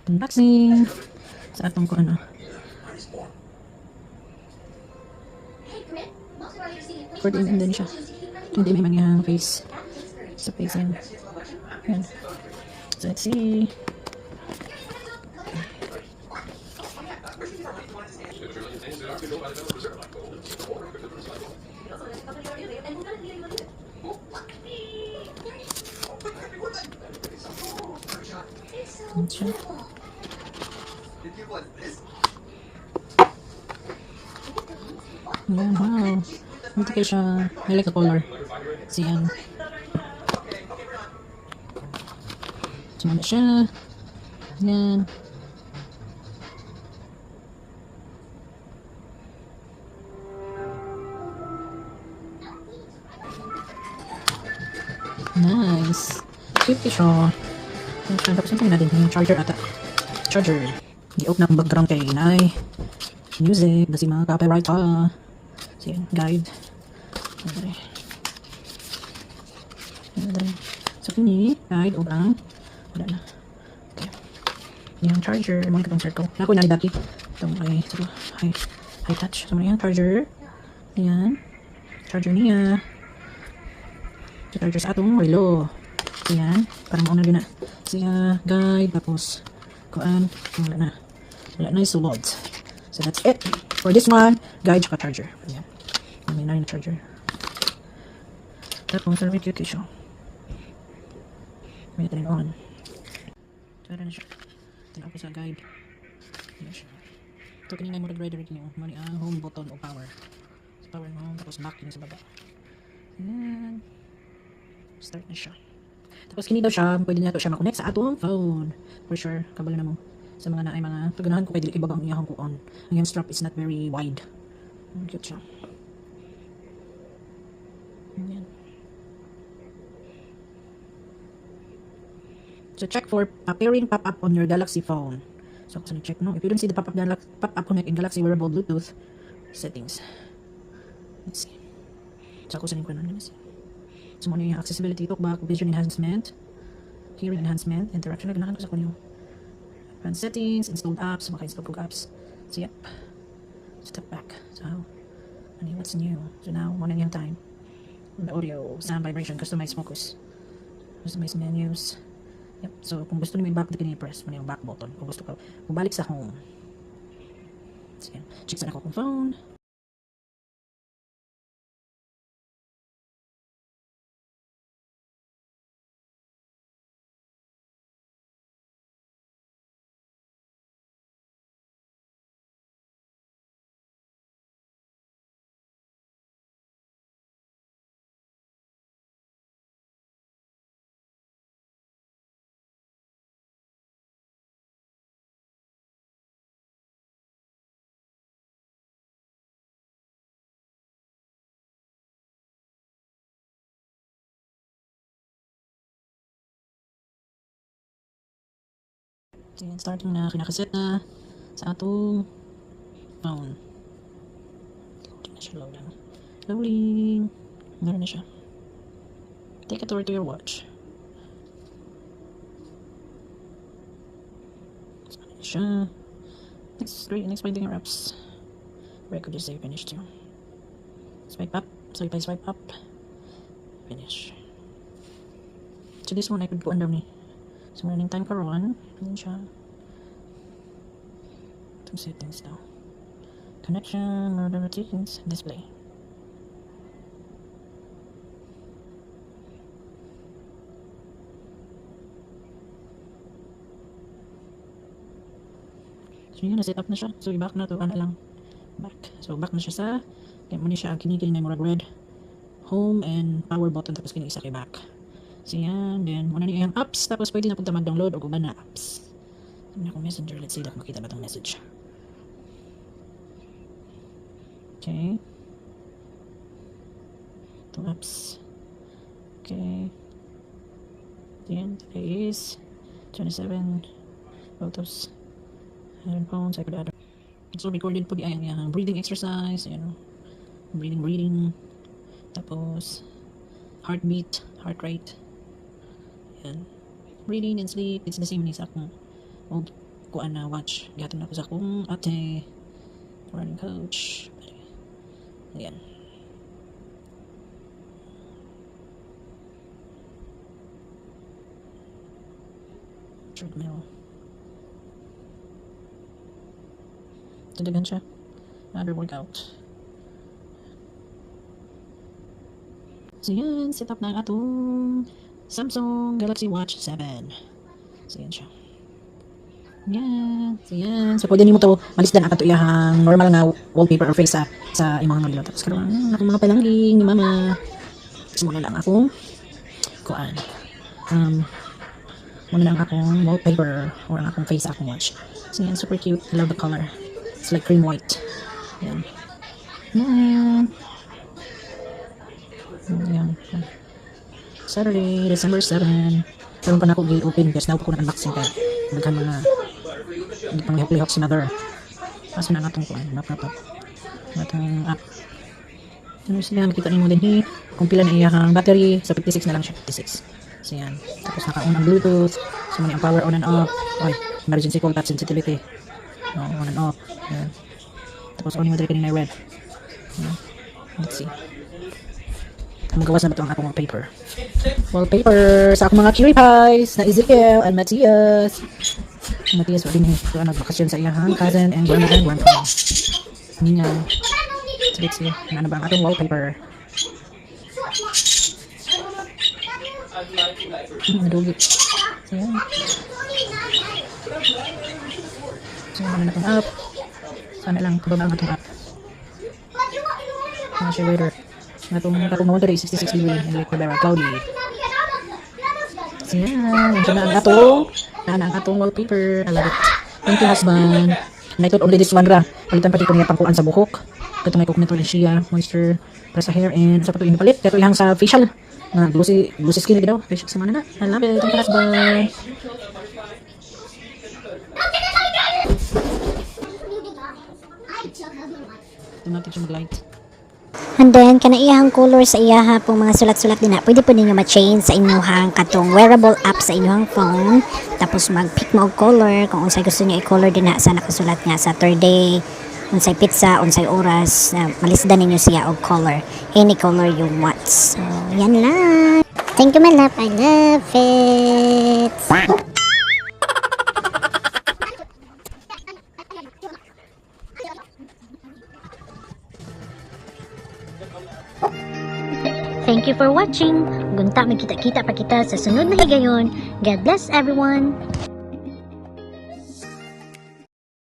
unboxing sa atong ko ano. Record in Indonesia. Hindi may mga face. Sa face yan. Yan. So let's see. Yan, wow. Hindi kayo siya. I like the color. Siyan. Sumama siya. Yan. Nice. Cute siya. Tapos ang natin yung charger ata. Charger. Di-off na ang background kay inay. Music. Basi mga copyright ha. So yun, guide. So kini, guide, obang. Wala na. Okay. Yung charger. Mga katong circle. Ako na dati. Itong high touch. So mga yung charger. Ayan. Charger niya. Charger sa atong relo. Ayan. Parang mauna din na. Siya, guide. Tapos, kuan. Wala na. Wala na yung sulod. So that's it. For this one, guide tsaka charger. Ayan. May na yung charger. Tapos, very cute siya. May natin on. Tara na siya. Tara ako sa guide. Ayan siya. Ito kanina mo nag-rider niyo. Mali ang home button o power. So, power mo. Tapos back yun sa baba. Ayan. Start na siya. Tapos kini daw siya, pwede na ito siya makonect sa atong phone. For sure, kabalo na mo. Sa mga na ay mga paganahan ko, pwede ibag ang iyahang kuon. Ang yung strap is not very wide. Cute siya. Ayan. So check for appearing pop-up on your Galaxy phone. So kung check no, if you don't see the pop-up connect in Galaxy wearable Bluetooth settings. Let's see. So kung saan ko na see. So muna yung accessibility, talkback, vision enhancement, hearing enhancement, interaction. Naganahan ko sa kunyo. Advanced settings, installed apps, maka-install ko apps. So yep. Step back. So, what's new? So now, muna yung time. The audio, sound vibration, customize focus. Customize menus. Yep. So kung gusto niyo i-back, press muna yung back button. Kung gusto ka, bumalik sa home. So yan. Check sa ako kong phone. So yan, starting na, kinakaset na sa atong phone. Hindi na siya load lang. Loading. Meron na siya. Take a tour to your watch. So, ano na siya. Next finding your apps. Where could you say finish to? Swipe up. So if I swipe up, finish. So this one I could go under me. So running time for one. Then siya. Itong settings daw. Connection, order routines, display. So yun, na-set up na siya. So i-back na to, ano lang. Back. So back na siya sa, kaya mo na siya, kinikil na yung red home and power button, tapos kini isa kay back. So yan, then muna niya yung apps, tapos pwede na punta mag-download o guba na apps. Sabi na akong messenger, let's see, makita ba itong message. Okay. Itong apps. Okay. Then, today is 27 photos. And phones, I could add. It's all recorded po di ayan yung breathing exercise, you know. Breathing. Tapos, heartbeat, heart rate. Yan. Breathing and sleep, it's the same as akong old kuan na watch. Gihatod na ko sa akong ate. Running coach. Ayan. Treadmill. Tadagan siya. Another workout. So yan, set up na ang atong Samsung Galaxy Watch 7. So yan siya. Yan. So yan. So pwede nimo to malisdan ang ato iyahang normal nga wallpaper or face sa imong mga Tapos karon akong mga palangling ni mama. So muna lang akong kuan. Muna lang akong wallpaper or ang akong face sa akong watch. So yan, super cute. I love the color. It's like cream white. Yan. Yan. Yan. Saturday, December 7. Karoon pa na ako i-open kasi na ako na-unboxing ka. Nagkan mga hindi pang lihok-lihok si mother. Asa na natong kuan, map. Natong app. Ano sila, makita niyo mo din kung pila na iyang battery. Sa 56 na lang siya, 56. So yan. Tapos naka-on ang Bluetooth. So muna ang power on and off. Oy, emergency call touch sensitivity. No, on and off. Yan. Tapos on yung battery kanina red. Yan. Let's see. Magawas na ba ito ang akong wallpaper? Wallpaper sa akong mga cutie pies na Ezekiel and Matthias. Matthias, wali niya. So, nagbakasyon sa iyahang cousin and grandmother. Hindi niya. So, let's see. Ano ba ang ating wallpaper? Nadugi. So, yan. So, ano na itong app? Sana lang, kababa ang itong app. Mga siya later. Natong mawala rin 66 degree and like Rivera cloudy. So yan, ito na ang atong wallpaper. I love it. Thank you husband. And I thought only this one ra. Palitan pati ko niya pangkuan sa buhok. Ito may coconut oil siya, moisture para sa hair and sa pato inipalit. Ito ihang sa facial. Glossy skin lagi daw. Facial sa mana na. I love it. Thank you husband. Ito natin siya mag-light. And then, kana iyahang color sa iyaha pong mga sulat-sulat din na, pwede po ninyo ma-change sa inyong katong wearable app sa inyong phone. Tapos mag-pick mo og color, kung unsay gusto niyo i-color din na sa nakasulat nga Saturday, unsay pizza, unsay oras, malisdan ninyo siya og color. Any color you want. So, yan lang. Thank you, my love. I love it. Thank you for watching. Gunta, magkita-kita pa kita sa sunod na higayon. God bless everyone.